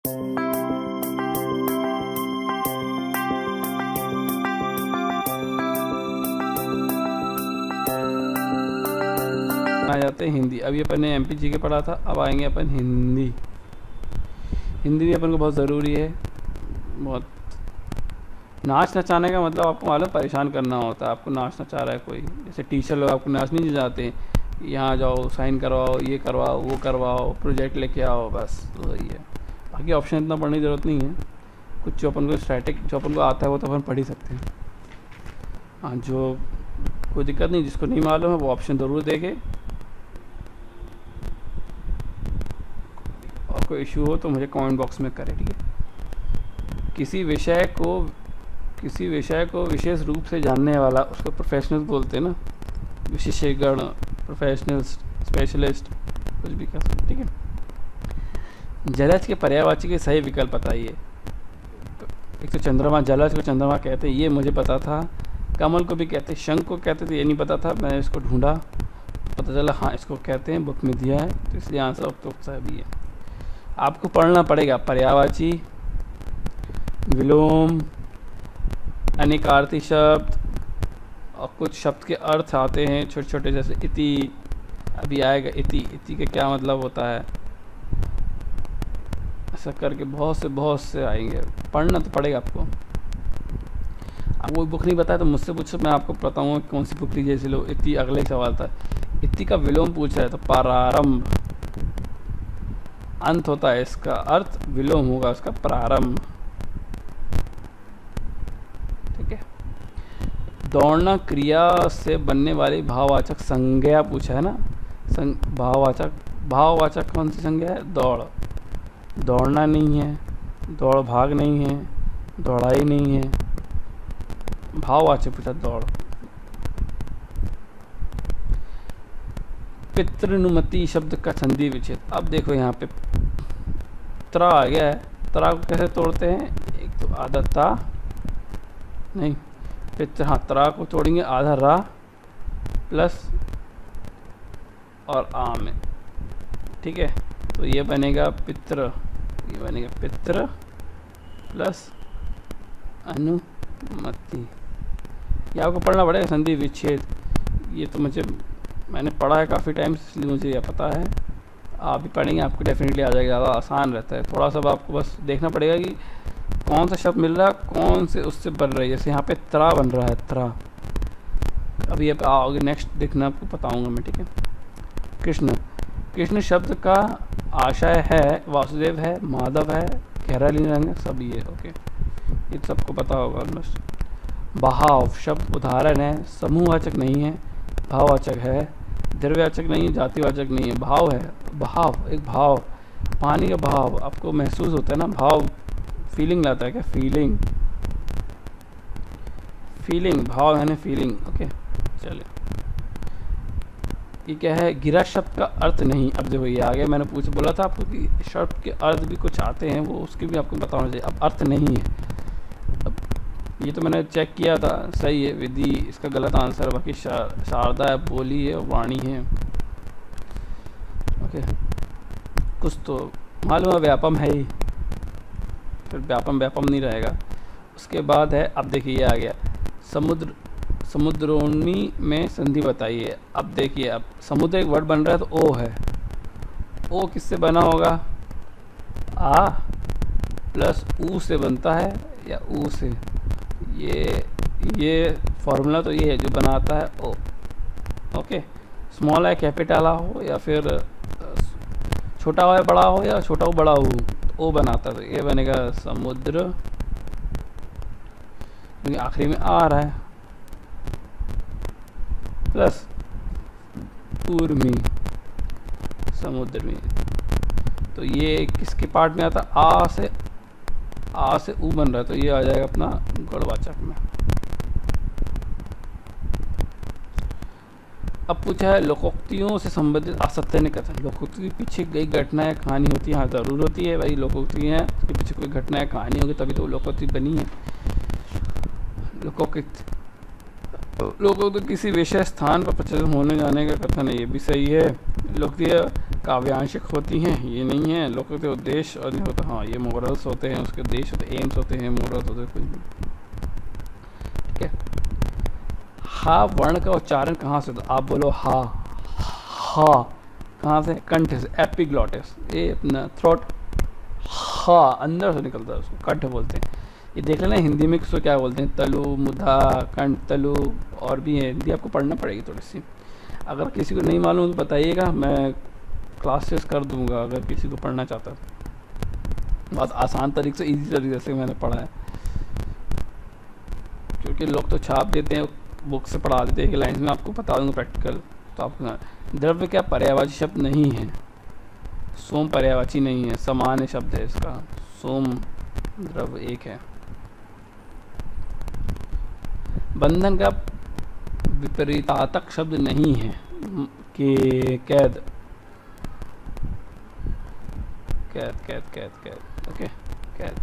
आ जाते हैं हिंदी। अभी अपन ने एमपी जी के पढ़ा था, अब आएंगे अपन हिंदी। हिंदी भी अपन को बहुत ज़रूरी है। बहुत नाच नचाने का मतलब आपको मालूम परेशान करना होता है। आपको नाच नचा रहा है कोई, जैसे टीचर लोग आपको नाचने जाते हैं, यहाँ जाओ साइन करवाओ, ये करवाओ, वो करवाओ, प्रोजेक्ट लेके आओ, बस वही है। बाकी ऑप्शन इतना पढ़ने की ज़रूरत नहीं है। कुछ जो अपन को स्टैटिक जो अपन को आता है वो तो अपन पढ़ ही सकते हैं। हाँ, जो कोई दिक्कत नहीं, जिसको नहीं मालूम है वो ऑप्शन ज़रूर देखे, और कोई इशू हो तो मुझे कमेंट बॉक्स में करें, ठीक है। किसी विषय को विशेष रूप से जानने वाला, उसको प्रोफेशनल बोलते हैं ना, विशेषज्ञ, प्रोफेशनल, स्पेशलिस्ट, कुछ भी कह सकते, ठीक है। जलज के पर्यायवाची के सही विकल्प बताइए। एक तो चंद्रमा, जलज को चंद्रमा कहते हैं, ये मुझे पता था। कमल को भी कहते हैं, शंख को कहते थे, ये नहीं पता था, मैंने इसको ढूंढा, पता चला हाँ इसको कहते हैं, बुक में दिया है, तो इसलिए आंसर उपयुक्त भी है। आपको पढ़ना पड़ेगा पर्यायवाची, विलोम, अनेकार्थी शब्द, और कुछ शब्द के अर्थ आते हैं छोटे छोटे, जैसे इति, अभी आएगा इति, इति का क्या मतलब होता है, ऐसा करके बहुत से आएंगे। पढ़ना तो पड़ेगा आपको। अब कोई बुक नहीं बताया तो मुझसे पूछो, मैं आपको बताऊँगा कौन सी बुक लीजिए। जैसे लो इति, अगले सवाल था, इति का विलोम पूछ रहा है तो प्रारंभ, अंत होता है, इसका अर्थ विलोम होगा उसका प्रारंभ, ठीक है। दौड़ना क्रिया से बनने वाली भाववाचक संज्ञा पूछा है ना, भाववाचक कौन सी संज्ञा है? दौड़। दौड़ना नहीं है, दौड़ भाग नहीं है, दौड़ाई नहीं है, भाववाचक पूछा दौड़। पितृनुमति शब्द का संधि विच्छेद। अब देखो यहाँ पे त्रा आ गया है, त्रा को कैसे तोड़ते हैं? एक तो आधा ता, नहीं पित्र, हाँ त्रा को तोड़ेंगे आधा रा प्लस और आ में, ठीक है। तो ये बनेगा पित्र, ये बनेगा पित्र प्लस अनुमति। ये आपको पढ़ना पड़ेगा, संधि विच्छेद। ये तो मैंने पढ़ा है काफ़ी टाइम से, इसलिए मुझे यह पता है। आप भी पढ़ेंगे आपको डेफिनेटली आ जाएगा, ज़्यादा आसान रहता है। थोड़ा सा आपको बस देखना पड़ेगा कि कौन सा शब्द मिल रहा है, कौन से उससे बन रही है। जैसे यहाँ पे त्रा बन रहा है, त्रा। अभी आप आओगे नेक्स्ट देखना, आपको बताऊंगा मैं, ठीक है। कृष्ण, कृष्ण शब्द का आशय है वासुदेव है, माधव है, गहरा लीन रंग है, सब ये ओके, ये सबको पता होगा ऑलमोस्ट। बहाव शब्द उदाहरण है, समूहवाचक नहीं है, भाववाचक है, द्रव्यवाचक नहीं, जातिवाचक नहीं है, भाव है। भाव एक भाव, पानी का भाव आपको महसूस होता है ना, भाव फीलिंग लाता है क्या? फीलिंग, फीलिंग, भाव है ना फीलिंग, ओके। चलिए, ये क्या है? गिरा शब्द का अर्थ नहीं। अब देखो ये आ गया, मैंने बोला था आपको कि शब्द के अर्थ भी कुछ आते हैं, वो उसके भी आपको बताना चाहिए। अब अर्थ नहीं है, अब ये तो मैंने चेक किया था, सही है। विधि इसका गलत आंसर, बाकी शारदा है, बोली है, वाणी है, ओके। कुछ तो मालूम है, व्यापम है ही, फिर व्यापम नहीं रहेगा। उसके बाद है, अब देखिए ये आ गया, समुद्रोन्मी में संधि बताइए। अब देखिए, अब समुद्र एक वर्ड बन रहा है तो ओ है, ओ किससे बना होगा? आ प्लस ऊ से बनता है, या ऊ से। ये फॉर्मूला तो ये है जो बनाता है ओ, ओके। स्मॉल है कैपिटल आ हो, या फिर छोटा हो या बड़ा हो, या छोटा हो बड़ा हो, तो ओ बनाता है। तो ये बनेगा समुद्र, क्योंकि आखिरी में आ रहा है, प्लस ऊर्मी, समुद्र में। तो ये किसके पार्ट में आता? आ से ऊ बन रहा है, तो ये आ जाएगा अपना गढ़वाचक में। अब पूछा है लोकोक्तियों से संबंधित असत्य ने कथन। लोकोक्ति के पीछे कई घटना या कहानी होती है, हाँ ज़रूर होती है भाई। लोकोक्ति है, उसके पीछे कोई घटना या कहानी होगी तभी तो लोकोक्ति बनी है। लोकोक्ति किसी विशेष स्थान पर प्रचलित होने जाने का कथन है, ये भी सही है। लोकप्रिय काव्यांशिक होती हैं, ये नहीं है। लोकप्रिय उद्देश्य और नहीं होता, हाँ ये मोरल्स होते हैं, उसके उद्देश्य होते हैं, एम्स होते हैं, मोरल्स होते हैं, कुछ भी। ठीक है। हा वर्ण का उच्चारण कहाँ से होता? आप बोलो हा, हा कहाँ से? कंठ से, एपिग्लॉटिस, ये अपना थ्रोट, हा अंदर से निकलता है, उसको कंठ बोलते हैं। ये देख लेना हिंदी में इसको क्या बोलते हैं, तलु, मुधा, कंठ, तलु, और भी है हिंदी, आपको पढ़ना पड़ेगी थोड़ी सी। अगर किसी को नहीं मालूम तो बताइएगा, मैं क्लासेस कर दूंगा अगर किसी को पढ़ना चाहता है। बहुत आसान तरीके से, इजी तरीके से मैंने पढ़ा है, क्योंकि लोग तो छाप देते हैं, बुक से पढ़ा देते हैं, एक लाइन में आपको बता दूंगा प्रैक्टिकल। तो आपको द्रव्य क्या पर्यायवाची शब्द नहीं है, सोम पर्यायवाची नहीं है, सामान्य शब्द है इसका, सोम द्रव्य एक है। बंधन का विपरीतार्थक शब्द नहीं है, कि कैद, कैद कैद कैद कैद, ओके कैद।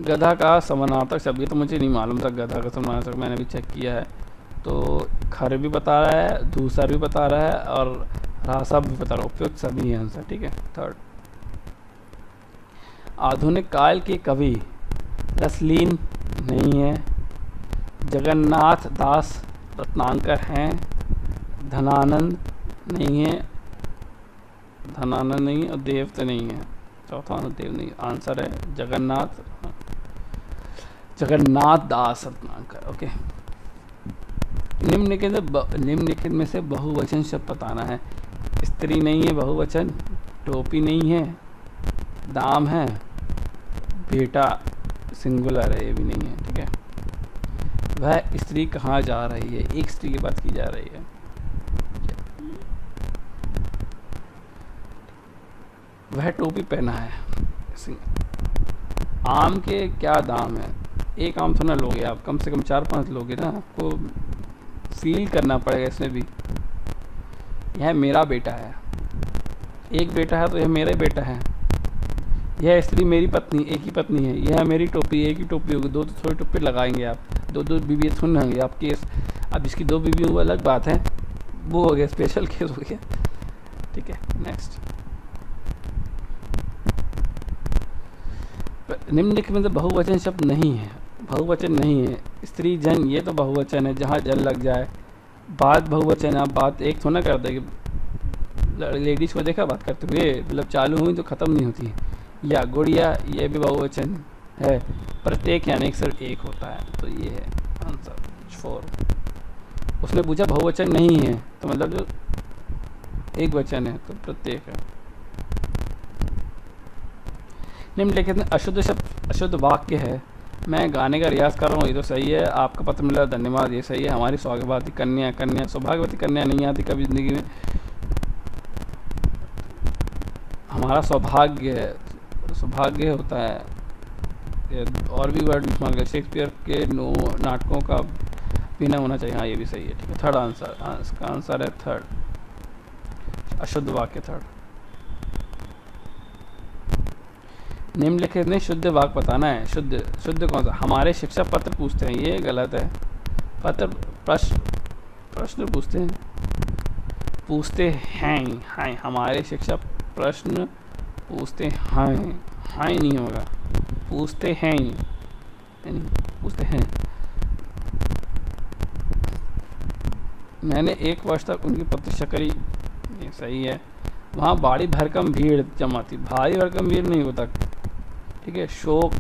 गधा का समानार्थक शब्द, ये तो मुझे नहीं मालूम था, गधा का समानार्थक मैंने भी चेक किया है। तो खर भी बता रहा है, दूसरा भी बता रहा है, और रासा भी बता रहा है, उपयुक्त सभी है आंसर। ठीक है। थर्ड, आधुनिक काल के कवि रसलीन नहीं है, जगन्नाथ दास रत्नाकर हैं, धनानंद नहीं है, धनानंद नहीं है, और देव तो नहीं है, चौथा देव नहीं। आंसर है जगन्नाथ, जगन्नाथ दास रत्नाकर। ओके। निम्नलिखित में से बहुवचन शब्द बताना है। स्त्री नहीं है बहुवचन, टोपी नहीं है, दाम है, बेटा सिंगुलर है, ये भी नहीं है। ठीक है। वह स्त्री कहाँ जा रही है, एक स्त्री की बात की जा रही है। वह टोपी पहना है। आम के क्या दाम है? एक आम थोड़ा लोगे आप, कम से कम 4-5 लोगे ना, आपको फील करना पड़ेगा इसमें भी। यह मेरा बेटा है, एक बेटा है तो यह मेरा बेटा है। यह स्त्री मेरी पत्नी, एक ही पत्नी है। यह मेरी टोपी, एक ही टोपी होगी, दो तो थोड़ी टोपी लगाएंगे आप, दो बीवी थोड़ी होंगे आप केस। अब जिसकी 2 बीवी वो अलग बात है, वो हो गया स्पेशल केस हो गया। ठीक है। नेक्स्ट, निम्नलिखित में तो बहुवचन शब्द नहीं है, बहुवचन नहीं है। स्त्री जन, ये तो बहुवचन है, जहाँ जल लग जाए। बात बहुवचन है, आप बात एक थोड़ा कर देगी। लेडीज़ को देखा बात करते हुए, मतलब चालू हुई तो ख़त्म नहीं होती है। या गुड़िया, ये भी बहुवचन है। प्रत्येक यानी कि सिर्फ एक होता है, तो ये है आंसर 4। उसने पूछा बहुवचन नहीं है, तो मतलब जो एक वचन है तो प्रत्येक है। निम्नलिखित में अशुद्ध शब्द, अशुद्ध वाक्य है। मैं गाने का रियाज कर रहा हूँ, ये तो सही है। आपका पत्र मिला, धन्यवाद, ये सही है। हमारी सौभाग्यवती कन्या, कन्या सौभाग्यवती कन्या नहीं आती कभी ज़िंदगी में। हमारा सौभाग्य, सौभाग्य होता है। ये और भी वर्ड इस्तेमाल कर, शेक्सपियर के 9 नाटकों का पीना होना चाहिए। हाँ, ये भी सही है। ठीक है। थर्ड आंसर, हाँ इसका आंसर है थर्ड, अशुद्ध वाक्य थर्ड। निम्नलिखित में शुद्ध वाक्य बताना है। शुद्ध, शुद्ध कौन सा? हमारे शिक्षक पत्र पूछते हैं, ये गलत है। पत्र प्रश्न पूछते हैं, पूछते हैं। हमारे शिक्षक प्रश्न पूछते हैं, हाँ नहीं होगा, पूछते हैं, नहीं पूछते हैं। मैंने 1 वर्ष तक उनकी प्रतीक्षा करी, ये सही है। वहाँ भारी भरकम भीड़ जमा थी, भारी भरकम भीड़ नहीं होता। ठीक है। शोक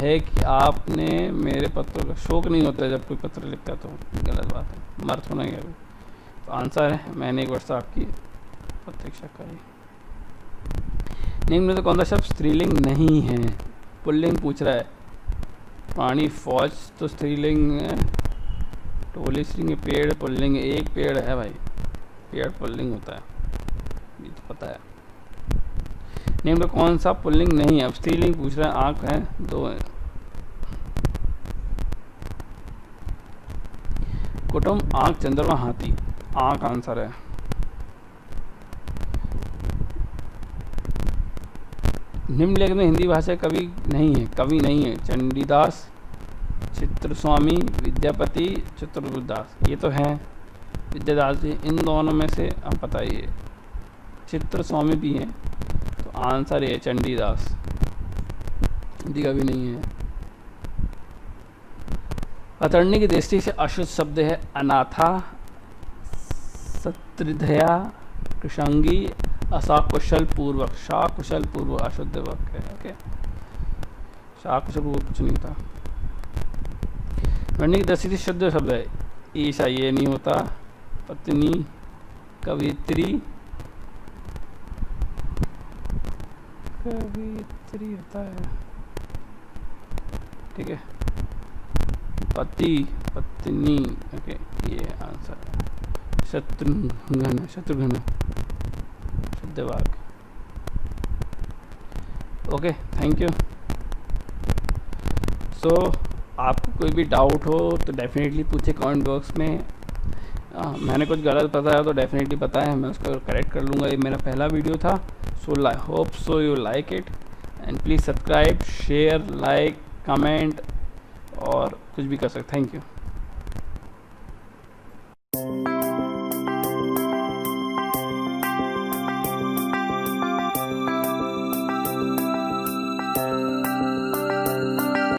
है कि आपने मेरे पत्रों का, शोक नहीं होता जब कोई पत्र लिखता, तो गलत बात है, मर्थ होना है। तो आंसर है मैंने 1 वर्ष आपकी प्रतीक्षा करी। निम्न में तो कौन सा शब्द स्त्रीलिंग नहीं है? पुल्लिंग पूछ रहा है। पानी, फौज तो स्त्रीलिंग है। टोली स्त्रीलिंग, पेड़ पुल्लिंग, एक पेड़ है भाई, पेड़ पुल्लिंग होता है, ये तो पता है। निम्न में कौन सा पुल्लिंग नहीं है? अब स्त्रीलिंग पूछ रहा है। आँख है, 2 है। कुटुंब, आँख, चंद्रमा, हाथी, आँख आंसर है। निम्नलिखित में हिंदी भाषा कवि नहीं है, कवि नहीं है। चंडीदास, चित्रस्वामी, विद्यापति, चित्रगुप्तदास, ये तो है। विद्यादास जी, इन दोनों में से आप बताइए। चित्र स्वामी भी हैं, तो आंसर ये चंडीदास, हिंदी का भी नहीं है। अतरणी की दृष्टि से अशुद्ध शब्द है अनाथा, सत्रिधया, कृषंगी, असाकुशल पूर्वक। साकुशल पूर्वक अशुद्ध वाक्य है। ओके, साकुशल पूर्वक कुछ नहीं था। वर्णी की दृष्टि से शुद्ध शब्द है ईशा, ये नहीं होता। पत्नी, कवित्री, कवित्री होता है, ठीक है। पति, पत्नी, ओके, ये आंसर है। शत्रुघ्न, शत्रुघ्न शुद्ध वाक्य। Okay, thank you. सो आपको कोई भी डाउट हो तो डेफिनेटली पूछे कमेंट बॉक्स में। मैंने कुछ गलत बताया तो डेफिनेटली बताया, मैं उसको करेक्ट कर लूँगा। ये मेरा पहला वीडियो था। So hope so you like it and please subscribe, share, like, comment और कुछ भी कर सकते। Thank you.